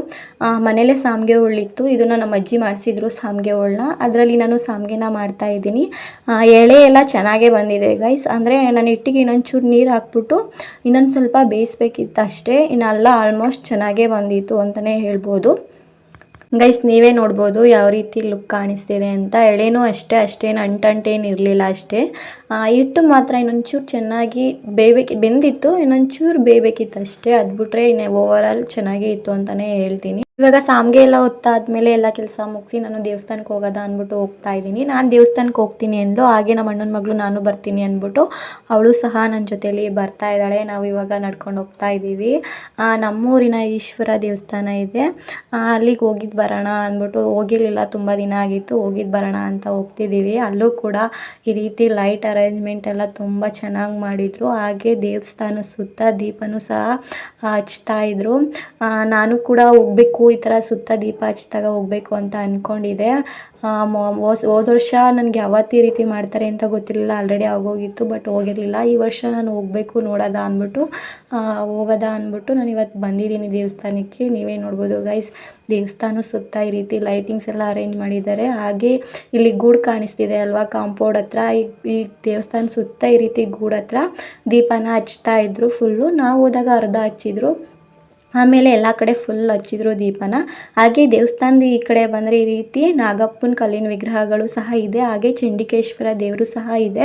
ಮನೇಲೇ ಸಾಂಬಾರು ಹುಳಿತ್ತು, ಇದನ್ನು ನಮ್ಮ ಅಜ್ಜಿ ಮಾಡಿಸಿದ್ರು ಸಾಂಬಾರು ಹುಳನ್ನ. ಅದರಲ್ಲಿ ನಾನು ಸಾಂಬಾರನ್ನ ಮಾಡ್ತಾಯಿದ್ದೀನಿ. ಎಳೆ ಎಲ್ಲ ಚೆನ್ನಾಗೇ ಬಂದಿದೆ ಗೈಸ್. ಅಂದರೆ ನಾನು ಹಿಟ್ಟಿಗೆ ಇನ್ನೊಂಚೂರು ನೀರು ಹಾಕ್ಬಿಟ್ಟು ಇನ್ನೊಂದು ಸ್ವಲ್ಪ ಬೇಯಿಸ್ಬೇಕಿತ್ತು ಅಷ್ಟೇ. ಇನ್ನೆಲ್ಲ ಆಲ್ಮೋಸ್ಟ್ ಚೆನ್ನಾಗೇ ಬಂದಿತ್ತು ಅಂತಲೇ ಹೇಳ್ಬೋದು. ಗೈಸ್ ನೀವೇ ನೋಡ್ಬೋದು ಯಾವ ರೀತಿ ಲುಕ್ ಕಾಣಿಸ್ತಿದೆ ಅಂತ. ಎಳೆನೂ ಅಷ್ಟೇನು ಅಂಟಂಟೇನು ಇರಲಿಲ್ಲ ಅಷ್ಟೇ. ಹಿಟ್ಟು ಮಾತ್ರ ಇನ್ನೊಂಚೂರು ಚೆನ್ನಾಗಿ ಬೆಂದಿತ್ತು, ಇನ್ನೊಂಚೂರು ಬೇಯಬೇಕಿತ್ತು ಅಷ್ಟೇ. ಅದು ಬಿಟ್ರೆ ಓವರ್ ಆಲ್ ಚೆನ್ನಾಗೇ ಇತ್ತು ಅಂತಲೇ ಹೇಳ್ತೀನಿ. ಇವಾಗ ಸಾಮ್ಗೆ ಎಲ್ಲ ಹೊತ್ತಾದ್ಮೇಲೆ ಎಲ್ಲ ಕೆಲಸ ಮುಗಿಸಿ ನಾನು ದೇವಸ್ಥಾನಕ್ಕೆ ಹೋಗೋದ ಅಂದ್ಬಿಟ್ಟು ಹೋಗ್ತಾ ಇದ್ದೀನಿ. ನಾನು ದೇವಸ್ಥಾನಕ್ಕೆ ಹೋಗ್ತೀನಿ ಅಂದು, ಹಾಗೆ ನಮ್ಮ ಅಣ್ಣನ ಮಗಳು ನಾನು ಬರ್ತೀನಿ ಅಂದ್ಬಿಟ್ಟು ಅವಳು ಸಹ ನನ್ನ ಜೊತೆಲಿ ಬರ್ತಾ ಇದ್ದಾಳೆ. ನಾವು ಇವಾಗ ನಡ್ಕೊಂಡು ಹೋಗ್ತಾ ಇದ್ದೀವಿ. ನಮ್ಮೂರಿನ ಈಶ್ವರ ದೇವಸ್ಥಾನ ಇದೆ, ಅಲ್ಲಿಗೆ ಹೋಗಿದ್ದು ಬರೋಣ ಅಂದ್ಬಿಟ್ಟು. ಹೋಗಿರಲಿಲ್ಲ, ತುಂಬ ದಿನ ಆಗಿತ್ತು, ಹೋಗಿದ್ದು ಬರೋಣ ಅಂತ ಹೋಗ್ತಿದ್ದೀವಿ. ಅಲ್ಲೂ ಕೂಡ ಈ ರೀತಿ ಲೈಟ್ ಅರೇಂಜ್ಮೆಂಟ್ ಎಲ್ಲ ತುಂಬ ಚೆನ್ನಾಗಿ ಮಾಡಿದರು. ಹಾಗೆ ದೇವಸ್ಥಾನ ಸುತ್ತ ದೀಪನೂ ಸಹ ಹಚ್ತಾ ಇದ್ರು. ನಾನು ಕೂಡ ಹೋಗ್ಬೇಕು, ಈ ಥರ ಸುತ್ತ ದೀಪ ಹಚ್ಚಿದಾಗ ಹೋಗ್ಬೇಕು ಅಂತ ಅಂದ್ಕೊಂಡಿದ್ದೆ. ಹೋದ ವರ್ಷ ನನಗೆ ಯಾವತ್ತು ಈ ರೀತಿ ಮಾಡ್ತಾರೆ ಅಂತ ಗೊತ್ತಿರಲಿಲ್ಲ, ಆಲ್ರೆಡಿ ಆಗೋಗಿತ್ತು, ಬಟ್ ಹೋಗಿರಲಿಲ್ಲ. ಈ ವರ್ಷ ನಾನು ಹೋಗಬೇಕು ನೋಡೋದ ಅಂದ್ಬಿಟ್ಟು ನಾನು ಇವತ್ತು ಬಂದಿದ್ದೀನಿ ದೇವಸ್ಥಾನಕ್ಕೆ. ನೀವೇ ನೋಡ್ಬೋದು ಗೈಸ್, ದೇವಸ್ಥಾನ ಸುತ್ತ ಈ ರೀತಿ ಲೈಟಿಂಗ್ಸ್ ಎಲ್ಲ ಅರೇಂಜ್ ಮಾಡಿದ್ದಾರೆ. ಹಾಗೆ ಇಲ್ಲಿ ಗೂಡು ಕಾಣಿಸ್ತಿದೆ ಅಲ್ವಾ, ಕಾಂಪೌಂಡ್ ಹತ್ರ. ಈ ದೇವಸ್ಥಾನ ಸುತ್ತ ಈ ರೀತಿ ಗೂಡು ಹತ್ರ ದೀಪನ ಹಚ್ತಾ ಇದ್ರು ಫುಲ್ಲು. ನಾವು ಹೋದಾಗ ಅರ್ಧ ಹಚ್ಚಿದ್ರು, ಆಮೇಲೆ ಎಲ್ಲ ಕಡೆ ಫುಲ್ ಹಚ್ಚಿದ್ರು ದೀಪನ. ಹಾಗೆ ದೇವಸ್ಥಾನದ ಈ ಕಡೆ ಬಂದರೆ ಈ ರೀತಿ ನಾಗಪ್ಪನ ಕಲ್ಲಿನ ವಿಗ್ರಹಗಳು ಸಹ ಇದೆ. ಹಾಗೆ ಚಂಡಿಕೇಶ್ವರ ದೇವರು ಸಹ ಇದೆ.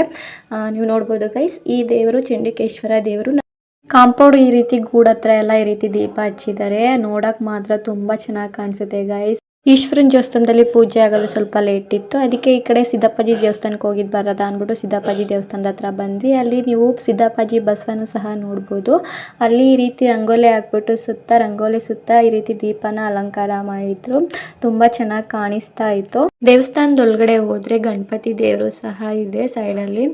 ನೀವು ನೋಡ್ಬೋದು ಗೈಸ್, ಈ ದೇವರು ಚಂಡಿಕೇಶ್ವರ ದೇವರು. ಕಾಂಪೌಂಡ್ ಈ ರೀತಿ ಗೂಡು ಹತ್ರ ಎಲ್ಲ ಈ ರೀತಿ ದೀಪ ಹಚ್ಚಿದ್ದಾರೆ. ನೋಡೋಕೆ ಮಾತ್ರ ತುಂಬ ಚೆನ್ನಾಗಿ ಕಾಣಿಸುತ್ತೆ ಗೈಸ್. ಈಶ್ವರನ ದೇವಸ್ಥಾನದಲ್ಲಿ ಪೂಜೆ ಆಗೋದು ಸ್ವಲ್ಪ ಲೇಟ್ ಇತ್ತು, ಅದಕ್ಕೆ ಈ ಕಡೆ ಸಿದ್ದಪ್ಪಾಜಿ ದೇವಸ್ಥಾನಕ್ಕೆ ಹೋಗಿದ್ದು ಬರೋದ ಅಂದ್ಬಿಟ್ಟು ಸಿದ್ದಪ್ಪಾಜಿ ದೇವಸ್ಥಾನದ ಹತ್ರ ಬಂದ್ವಿ. ಅಲ್ಲಿ ನೀವು ಸಿದ್ದಪ್ಪಾಜಿ ಬಸವನು ಸಹ ನೋಡ್ಬೋದು. ಅಲ್ಲಿ ಈ ರೀತಿ ರಂಗೋಲಿ ಹಾಕ್ಬಿಟ್ಟು ರಂಗೋಲಿ ಸುತ್ತ ಈ ರೀತಿ ದೀಪನ ಅಲಂಕಾರ ಮಾಡಿದ್ರು. ತುಂಬ ಚೆನ್ನಾಗಿ ಕಾಣಿಸ್ತಾ ಇತ್ತು. ದೇವಸ್ಥಾನದೊಳಗಡೆ ಹೋದರೆ ಗಣಪತಿ ದೇವರು ಸಹ ಇದೆ ಸೈಡಲ್ಲಿ.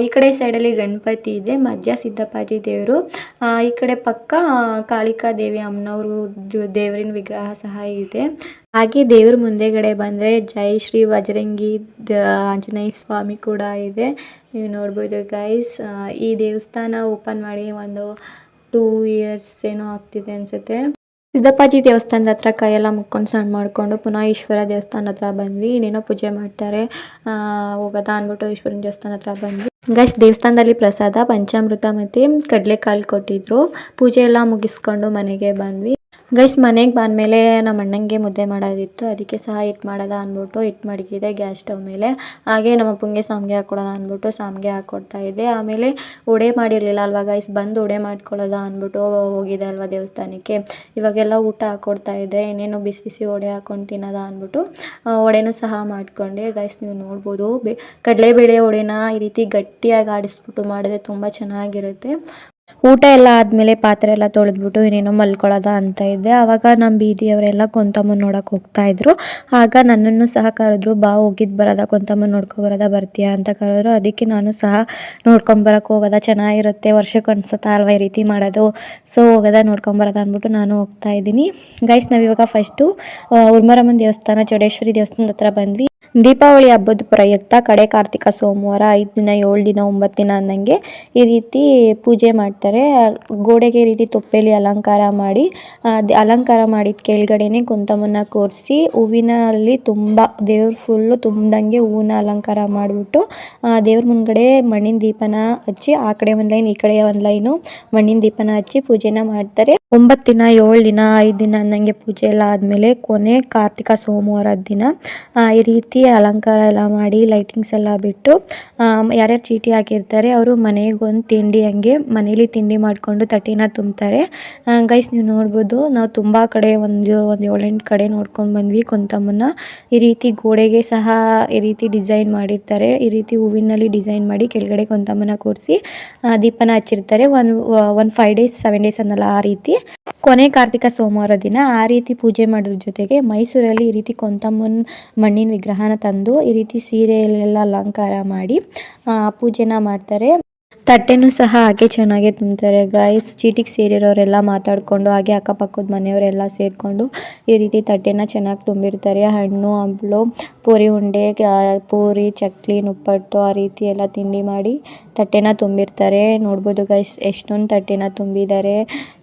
ಈ ಕಡೆ ಸೈಡಲ್ಲಿ ಗಣಪತಿ ಇದೆ, ಮಧ್ಯ ಸಿದ್ದಪ್ಪಾಜಿ ದೇವರು. ಈ ಕಡೆ ಪಕ್ಕ ಕಾಳಿಕಾ ದೇವಿ ಅಮ್ಮನವರು ದೇವರಿನ ವಿಗ್ರಹ ಸಹ ಇದೆ. ಹಾಗೆ ದೇವ್ರ ಮುಂದೆಗಡೆ ಬಂದರೆ ಜೈ ಶ್ರೀ ಬಜರಂಗಿ ಆಂಜನೇಯ ಸ್ವಾಮಿ ಕೂಡ ಇದೆ. ನೀವು ನೋಡ್ಬೋದು ಗೈಸ್. ಈ ದೇವಸ್ಥಾನ ಓಪನ್ ಮಾಡಿ ಒಂದು 2 years ಏನೋ ಆಗ್ತಿದೆ ಅನಿಸುತ್ತೆ. ಸಿದ್ದಪ್ಪಾಜಿ ದೇವಸ್ಥಾನದ ಹತ್ರ ಕೈಯೆಲ್ಲ ಮುಕ್ಕೊಂಡು ಸಣ್ಣ ಮಾಡಿಕೊಂಡು ಪುನಃ ಈಶ್ವರ ದೇವಸ್ಥಾನ ಹತ್ರ ಬಂದ್ವಿ. ಇನ್ನೇನೋ ಪೂಜೆ ಮಾಡ್ತಾರೆ, ಹೋಗೋದ ಅಂದ್ಬಿಟ್ಟು ಈಶ್ವರನ ದೇವಸ್ಥಾನ ಹತ್ರ ಬಂದ್ವಿ. ಗೈಸ್, ದೇವಸ್ಥಾನದಲ್ಲಿ ಪ್ರಸಾದ ಪಂಚಾಮೃತ ಮತ್ತು ಕಡಲೆಕಾಳು ಕೊಟ್ಟಿದ್ರು. ಪೂಜೆ ಎಲ್ಲ ಮುಗಿಸ್ಕೊಂಡು ಮನೆಗೆ ಬಂದ್ವಿ. ಗೈಸ್, ಮನೆಗೆ ಬಂದಮೇಲೆ ನಮ್ಮ ಅಣ್ಣಂಗೆ ಮುದ್ದೆ ಮಾಡೋದಿತ್ತು, ಅದಕ್ಕೆ ಸಹ ಹಿಟ್ಟು ಮಾಡೋದ ಅಂದ್ಬಿಟ್ಟು ಹಿಟ್ಟು ಮಡಗಿದೆ ಗ್ಯಾಸ್ ಸ್ಟವ್ ಮೇಲೆ. ಹಾಗೆ ನಮ್ಮ ಅಪ್ಪಂಗೆ ಸಾಂಬ್ಗೆ ಹಾಕ್ಕೊಡೋದ ಅಂದ್ಬಿಟ್ಟು ಸಾಂಬ್ಗೆ ಹಾಕ್ಕೊಡ್ತಾ ಇದ್ದೆ. ಆಮೇಲೆ ವಡೆ ಮಾಡಿರಲಿಲ್ಲ ಅಲ್ವಾ ಗೈಸ್, ಬಂದು ವಡೆ ಮಾಡ್ಕೊಳ್ಳೋದ ಅಂದ್ಬಿಟ್ಟು ಹೋಗಿದೆ ಅಲ್ವಾ ದೇವಸ್ಥಾನಕ್ಕೆ. ಇವಾಗೆಲ್ಲ ಊಟ ಹಾಕ್ಕೊಡ್ತಾ ಇದ್ದೆ, ಇನ್ನೇನು ಬಿಸಿ ಬಿಸಿ ವಡೆ ಹಾಕ್ಕೊಂಡು ತಿನ್ನೋದ ಅಂದ್ಬಿಟ್ಟು ವಡೆನೂ ಸಹ ಮಾಡಿಕೊಂಡೆ. ಗೈಸ್, ನೀವು ನೋಡ್ಬೋದು, ಕಡಲೆಬೇಳೆ ವಡೆನ ಈ ರೀತಿ ಗಟ್ಟಿಯಾಗಿ ಆಡಿಸ್ಬಿಟ್ಟು ಮಾಡಿದ್ರೆ ತುಂಬ ಚೆನ್ನಾಗಿರುತ್ತೆ. ಊಟ ಎಲ್ಲ ಆದಮೇಲೆ ಪಾತ್ರೆ ಎಲ್ಲ ತೊಳೆದ್ಬಿಟ್ಟು ಇನ್ನೇನೋ ಮಲ್ಕೊಳ್ಳೋದ ಅಂತ ಇದ್ದೆ. ಆವಾಗ ನಮ್ಮ ಬೀದಿಯವರೆಲ್ಲ ಕೊಂತಮ್ಮನ ನೋಡೋಕೆ ಹೋಗ್ತಾಯಿದ್ರು. ಆಗ ನನ್ನನ್ನು ಸಹ ಕರೆದ್ರು, ಬಾ ಹೋಗಿದ್ದು ಬರೋದ, ಕೊಂತಮ್ಮನ ನೋಡ್ಕೊಬರೋದ, ಬರ್ತೀಯಾ ಅಂತ ಕರೆದ್ರು. ಅದಕ್ಕೆ ನಾನು ಸಹ ನೋಡ್ಕೊಂಬರಕ್ಕೆ ಹೋಗೋದ, ಚೆನ್ನಾಗಿರುತ್ತೆ, ವರ್ಷಕ್ಕೆ ಒಂದ್ಸತ ಅಲ್ವಾ ಈ ರೀತಿ ಮಾಡೋದು, ಸೊ ಹೋಗೋದ ನೋಡ್ಕೊಂಬರೋದ ಅಂದ್ಬಿಟ್ಟು ನಾನು ಹೋಗ್ತಾ ಇದ್ದೀನಿ. ಗೈಸ್, ನಾವಿವಾಗ ಫಸ್ಟು ಉರ್ಮರಮ್ಮನ ದೇವಸ್ಥಾನ ಚೌಡೇಶ್ವರಿ ದೇವಸ್ಥಾನದ ಹತ್ರ ಬಂದ್ವಿ. ದೀಪಾವಳಿ ಹಬ್ಬದ ಪ್ರಯುಕ್ತ ಕಡೆ ಕಾರ್ತಿಕ ಸೋಮವಾರ 5 ದಿನ 7 ದಿನ 9 ದಿನ ಅನ್ನಂಗೆ ಈ ರೀತಿ ಪೂಜೆ ಮಾಡ್ತಾರೆ. ಗೋಡೆಗೆ ಈ ರೀತಿ ತೊಪ್ಪೆಲಿ ಅಲಂಕಾರ ಮಾಡಿ, ಅಲಂಕಾರ ಮಾಡಿದ ಕೆಳಗಡೆನೆ ಕೊಂತಮ್ಮನ ಕೂರಿಸಿ ಹೂವಿನಲ್ಲಿ ತುಂಬ ದೇವ್ರ ಫುಲ್ಲು ತುಂಬ್ದಂಗೆ ಹೂವಿನ ಅಲಂಕಾರ ಮಾಡಿಬಿಟ್ಟು ದೇವ್ರ ಮುಂದ್ಗಡೆ ಮಣ್ಣಿನ ದೀಪನ ಹಚ್ಚಿ, ಆ ಕಡೆ ಒಂದು ಲೈನ್ ಈ ಕಡೆ ಒಂದು ಲೈನು ಮಣ್ಣಿನ ದೀಪನ ಹಚ್ಚಿ ಪೂಜೆನ ಮಾಡ್ತಾರೆ. 9 ದಿನ 7 ದಿನ 5 ದಿನ ಅನ್ನಂಗೆ ಪೂಜೆ ಎಲ್ಲ ಆದಮೇಲೆ ಕೊನೆ ಕಾರ್ತಿಕ ಸೋಮವಾರದ ದಿನ ಈ ರೀತಿ ಅಲಂಕಾರ ಎಲ್ಲ ಮಾಡಿ ಲೈಟಿಂಗ್ಸ್ ಎಲ್ಲ ಬಿಟ್ಟು ಯಾರ್ಯಾರು ಚೀಟಿ ಹಾಕಿರ್ತಾರೆ ಅವರು ಮನೆಗೊಂದು ತಿಂಡಿ, ಹಂಗೆ ಮನೇಲಿ ತಿಂಡಿ ಮಾಡಿಕೊಂಡು ತಟ್ಟೆನ ತುಂಬ್ತಾರೆ. ಗೈಸ್, ನೀವು ನೋಡ್ಬೋದು, ನಾವು ತುಂಬ ಕಡೆ ಒಂದು 7-8 ಕಡೆ ನೋಡ್ಕೊಂಡು ಬಂದ್ವಿ ಕೊಂತಮ್ಮನ. ಈ ರೀತಿ ಗೋಡೆಗೆ ಸಹ ಈ ರೀತಿ ಡಿಸೈನ್ ಮಾಡಿರ್ತಾರೆ. ಈ ರೀತಿ ಹೂವಿನಲ್ಲಿ ಡಿಸೈನ್ ಮಾಡಿ ಕೆಳಗಡೆ ಕೊಂತಮ್ಮನ ಕೂರಿಸಿ ದೀಪನ ಹಚ್ಚಿರ್ತಾರೆ. ಒಂದು 5 days 7 days ಅನ್ನಲ್ಲ, ಆ ರೀತಿ ಕೊನೆ ಕಾರ್ತಿಕ ಸೋಮವಾರ ದಿನ ಆ ರೀತಿ ಪೂಜೆ ಮಾಡೋದ್ರ ಜೊತೆಗೆ ಮೈಸೂರಲ್ಲಿ ಈ ರೀತಿ ಕೊಂತಮ್ಮನ ಮಣ್ಣಿನ ವಿಗ್ರಹನ ತಂದು ಈ ರೀತಿ ಸೀರೆಯಲ್ಲೆಲ್ಲ ಅಲಂಕಾರ ಮಾಡಿ ಪೂಜೆನ ಮಾಡ್ತಾರೆ. ತಟ್ಟೆನೂ ಸಹ ಹಾಗೆ ಚೆನ್ನಾಗೆ ತುಂಬ್ತಾರೆ ಗೈಸ್. ಚೀಟಿಗೆ ಸೇರಿರೋರೆಲ್ಲ ಮಾತಾಡಿಕೊಂಡು ಹಾಗೆ ಅಕ್ಕಪಕ್ಕದ ಮನೆಯವರೆಲ್ಲ ಸೇರಿಕೊಂಡು ಈ ರೀತಿ ತಟ್ಟೆನ ಚೆನ್ನಾಗಿ ತುಂಬಿರ್ತಾರೆ. ಹಣ್ಣು ಹಂಪಲು ಪೂರಿ ಉಂಡೆ, ಪೂರಿ ಚಕ್ಲಿ ನಿಪ್ಪಟ್ಟು ಆ ರೀತಿ ಎಲ್ಲ ತಿಂಡಿ ಮಾಡಿ ತಟ್ಟೆನ ತುಂಬಿರ್ತಾರೆ. ನೋಡ್ಬೋದು ಗೈಸ್ ಎಷ್ಟೊಂದು ತಟ್ಟೆನ ತುಂಬಿದ್ದಾರೆ.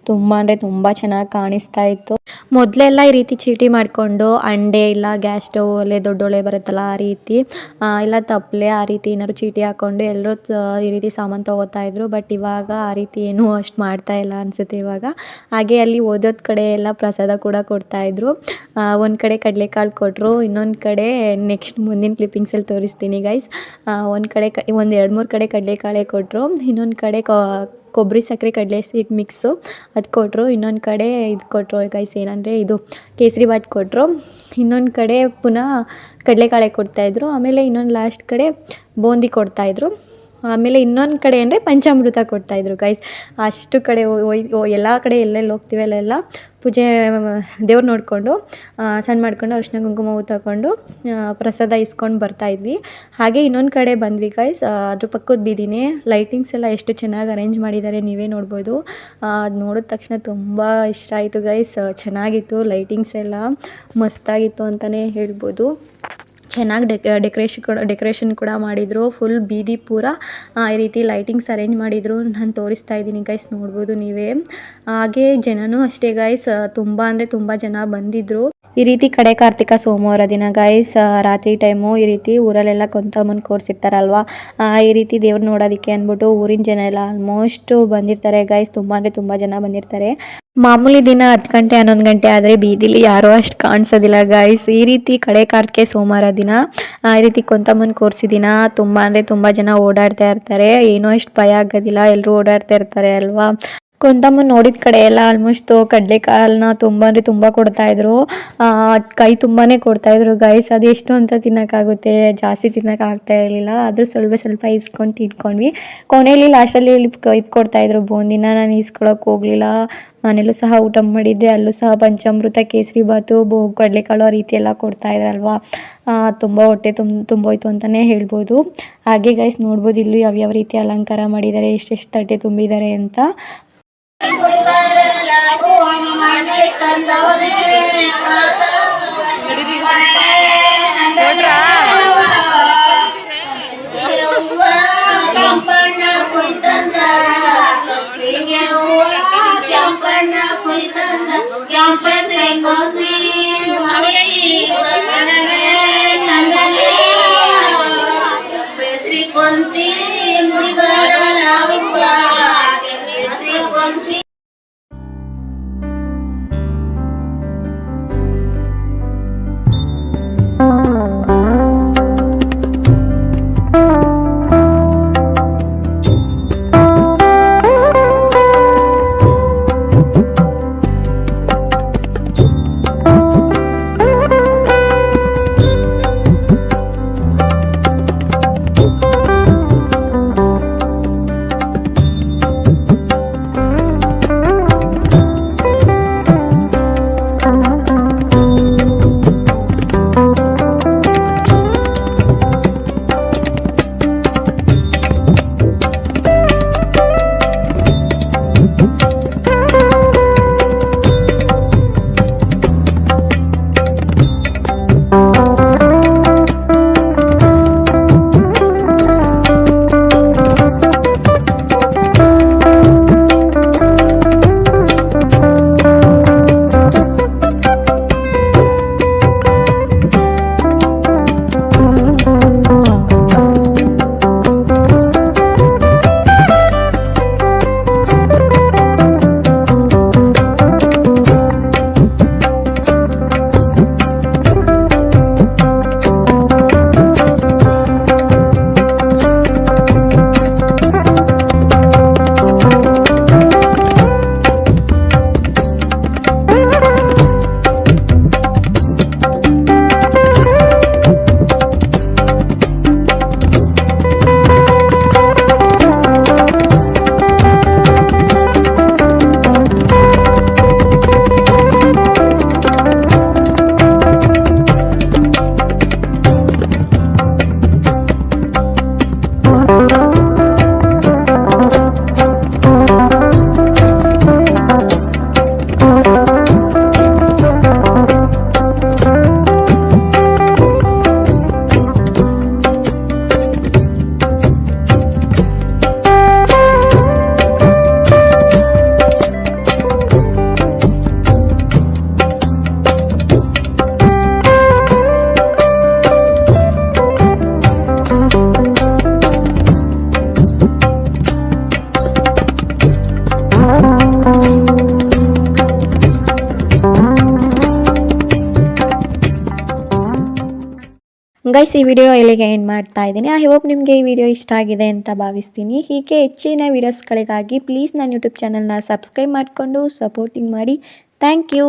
ತುಂಬ ಅಂದರೆ ತುಂಬ ಚೆನ್ನಾಗಿ ಕಾಣಿಸ್ತಾ ಇತ್ತು. ಮೊದಲೆಲ್ಲ ಈ ರೀತಿ ಚೀಟಿ ಮಾಡಿಕೊಂಡು ಅಂಡೆ ಇಲ್ಲ ಗ್ಯಾಸ್ ಸ್ಟವ್ ಒಲೆ ದೊಡ್ಡೊಲೆ ಬರುತ್ತಲ್ಲ ಆ ರೀತಿ ಇಲ್ಲ ತಪ್ಪಲೆ ಆ ರೀತಿ ಏನಾದ್ರು ಚೀಟಿ ಹಾಕ್ಕೊಂಡು ಎಲ್ಲರೂ ಈ ರೀತಿ ಸಾಮಾನು ತೊಗೋತಾ ಇದ್ರು. ಬಟ್ ಇವಾಗ ಆ ರೀತಿ ಏನೂ ಅಷ್ಟು ಮಾಡ್ತಾ ಇಲ್ಲ ಅನಿಸುತ್ತೆ ಇವಾಗ. ಹಾಗೆ ಅಲ್ಲಿ ಓದೋದ ಕಡೆ ಎಲ್ಲ ಪ್ರಸಾದ ಕೂಡ ಕೊಡ್ತಾಯಿದ್ರು. ಒಂದು ಕಡೆ ಕಡಲೆಕಾಳು ಕೊಟ್ಟರು, ಇನ್ನೊಂದು ಕಡೆ ನೆಕ್ಸ್ಟ್ ಮುಂದಿನ ಕ್ಲಿಪ್ಪಿಂಗ್ಸಲ್ಲಿ ತೋರಿಸ್ತೀನಿ ಗೈಸ್. ಒಂದು ಕಡೆ ಒಂದು 2-3 ಕಡೆ ಕಡಲೆಕಾಳೆ ಕೊಟ್ಟರು, ಇನ್ನೊಂದು ಕಡೆ ಕೊಬ್ಬರಿ ಸಕ್ಕರೆ ಕಡಲೆ ಸ್ವೀಟ್ ಮಿಕ್ಸು ಅದು ಕೊಟ್ಟರು, ಇನ್ನೊಂದು ಕಡೆ ಇದು ಕೊಟ್ಟರು ಗೈಸ್ ಏನಂದರೆ ಇದು ಕೇಸರಿ ಬಾತ್ ಕೊಟ್ಟರು, ಇನ್ನೊಂದು ಕಡೆ ಪುನಃ ಕಡಲೆಕಾಳೆ ಕೊಡ್ತಾಯಿದ್ರು. ಆಮೇಲೆ ಇನ್ನೊಂದು ಲಾಸ್ಟ್ ಕಡೆ ಬೂಂದಿ ಕೊಡ್ತಾಯಿದ್ರು. ಆಮೇಲೆ ಇನ್ನೊಂದು ಕಡೆ ಅಂದರೆ ಪಂಚಾಮೃತ ಕೊಡ್ತಾಯಿದ್ರು ಗೈಸ್. ಅಷ್ಟು ಕಡೆ ಎಲ್ಲ ಕಡೆ ಎಲ್ಲೆಲ್ಲಿ ಹೋಗ್ತೀವಿ ಅಲ್ಲೆಲ್ಲ ಪೂಜೆ ದೇವ್ರು ನೋಡಿಕೊಂಡು ಸಣ್ಣ ಮಾಡ್ಕೊಂಡು ಅರಿಶಿನ ಕುಂಕುಮ ಹೂ ತಗೊಂಡು ಪ್ರಸಾದ ಇಸ್ಕೊಂಡು ಬರ್ತಾಯಿದ್ವಿ. ಹಾಗೆ ಇನ್ನೊಂದು ಕಡೆ ಬಂದ್ವಿ ಗೈಸ್, ಅದ್ರ ಪಕ್ಕದ ಬೀದಿನೇ ಲೈಟಿಂಗ್ಸ್ ಎಲ್ಲ ಎಷ್ಟು ಚೆನ್ನಾಗಿ ಅರೇಂಜ್ ಮಾಡಿದ್ದಾರೆ ನೀವೇ ನೋಡ್ಬೋದು. ಅದು ನೋಡಿದ ತಕ್ಷಣ ತುಂಬ ಇಷ್ಟ ಆಯಿತು ಗೈಸ್. ಚೆನ್ನಾಗಿತ್ತು, ಲೈಟಿಂಗ್ಸ್ ಎಲ್ಲ ಮಸ್ತಾಗಿತ್ತು ಅಂತಲೇ ಹೇಳ್ಬೋದು. ಚೆನ್ನಾಗಿ ಡೆಕೋರೇಷನ್ ಕೂಡ ಮಾಡಿದರು. ಫುಲ್ ಬೀದಿ ಪೂರ ಈ ರೀತಿ ಲೈಟಿಂಗ್ಸ್ ಅರೇಂಜ್ ಮಾಡಿದರು. ನಾನು ತೋರಿಸ್ತಾ ಇದ್ದೀನಿ ಗೈಸ್, ನೋಡ್ಬೋದು ನೀವೇ. ಹಾಗೆ ಜನನೂ ಅಷ್ಟೇ ಗೈಸ್, ತುಂಬ ಅಂದರೆ ತುಂಬ ಜನ ಬಂದಿದ್ದರು. ಈ ರೀತಿ ಕಡೆ ಕಾರ್ತಿಕ ಸೋಮವಾರ ದಿನ ಗೈಸ್ ರಾತ್ರಿ ಟೈಮು ಈ ರೀತಿ ಊರಲ್ಲೆಲ್ಲ ಕೊಂತಮ್ಮನ ಕೂರಿಸಿರ್ತಾರಲ್ವ, ಈ ರೀತಿ ದೇವ್ರು ನೋಡೋದಕ್ಕೆ ಅಂದ್ಬಿಟ್ಟು ಊರಿನ ಜನ ಎಲ್ಲ ಆಲ್ಮೋಸ್ಟ್ ಬಂದಿರ್ತಾರೆ ಗೈಸ್. ತುಂಬ ಅಂದರೆ ತುಂಬ ಜನ ಬಂದಿರ್ತಾರೆ. ಮಾಮೂಲಿ ದಿನ 10 ಗಂಟೆ 11 ಗಂಟೆ ಆದರೆ ಬೀದಿಲಿ ಯಾರೂ ಅಷ್ಟು ಕಾಣಿಸೋದಿಲ್ಲ ಗೈಸ್. ಈ ರೀತಿ ಕಡೆ ಕಾರ್ತಿಕೆ ಸೋಮವಾರ ದಿನ ಈ ರೀತಿ ಕೊಂತಮ್ಮನ ಕೂರಿಸಿ ದಿನ ತುಂಬ ಅಂದರೆ ತುಂಬ ಜನ ಓಡಾಡ್ತಾ ಇರ್ತಾರೆ. ಏನೂ ಅಷ್ಟು ಭಯ ಆಗೋದಿಲ್ಲ, ಎಲ್ಲರೂ ಓಡಾಡ್ತಾ ಇರ್ತಾರೆ ಅಲ್ವಾ. ಕೊಂತಮ್ಮನ ನೋಡಿದ ಕಡೆ ಎಲ್ಲ ಆಲ್ಮೋಸ್ಟ್ ಕಡಲೆಕಾಳನ್ನ ತುಂಬ ಅಂದರೆ ತುಂಬ ಕೊಡ್ತಾಯಿದ್ರು. ಕೈ ತುಂಬಾ ಕೊಡ್ತಾಯಿದ್ರು ಗೈಸ್. ಅದು ಎಷ್ಟು ಅಂತ ತಿನ್ನೋಕ್ಕಾಗುತ್ತೆ, ಜಾಸ್ತಿ ತಿನ್ನೋಕ್ಕಾಗ್ತಾ ಇರಲಿಲ್ಲ. ಆದರೂ ಸ್ವಲ್ಪ ಸ್ವಲ್ಪ ಇಸ್ಕೊಂಡು ತಿನ್ಕೊಂಡ್ವಿ. ಕೊನೆಯಲ್ಲಿ ಲಾಸ್ಟಲ್ಲಿ ಇದು ಕೊಡ್ತಾಯಿದ್ರು ಬೂಂದಿನ. ನಾನು ಇಸ್ಕೊಳಕ್ಕೆ ಹೋಗಲಿಲ್ಲ, ಮನೇಲೂ ಸಹ ಊಟ ಮಾಡಿದ್ದೆ. ಅಲ್ಲೂ ಸಹ ಪಂಚಾಮೃತ ಕೇಸರಿ ಬಾತು ಕಡಲೆಕಾಳು ಆ ರೀತಿ ಎಲ್ಲ ಕೊಡ್ತಾಯಿದ್ರಲ್ವ. ತುಂಬ ಹೊಟ್ಟೆ ತುಂಬೋಯ್ತು ಅಂತಲೇ ಹೇಳ್ಬೋದು. ಹಾಗೆ ಗೈಸ್ ನೋಡ್ಬೋದು ಇಲ್ಲೂ ಯಾವ್ಯಾವ ರೀತಿ ಅಲಂಕಾರ ಮಾಡಿದ್ದಾರೆ, ಎಷ್ಟೆಷ್ಟು ತಟ್ಟೆ ತುಂಬಿದ್ದಾರೆ ಅಂತ. ಗೈಸ್ ಈ ವಿಡಿಯೋ ಇಲ್ಲಿಗೆ ಎಂಡ್ ಮಾಡ್ತಾ ಇದ್ದೀನಿ. ಐ ಹೋಪ್ ನಿಮಗೆ ಈ ವಿಡಿಯೋ ಇಷ್ಟ ಆಗಿದೆ ಅಂತ ಭಾವಿಸ್ತೀನಿ. ಹೀಗೆ ಹೆಚ್ಚಿನ ವೀಡಿಯೋಸ್ಗಳಿಗಾಗಿ ಪ್ಲೀಸ್ ನನ್ನ ಯೂಟ್ಯೂಬ್ ಚಾನಲ್ನ ಸಬ್ಸ್ಕ್ರೈಬ್ ಮಾಡಿಕೊಂಡು ಸಪೋರ್ಟಿಂಗ್ ಮಾಡಿ. Thank you.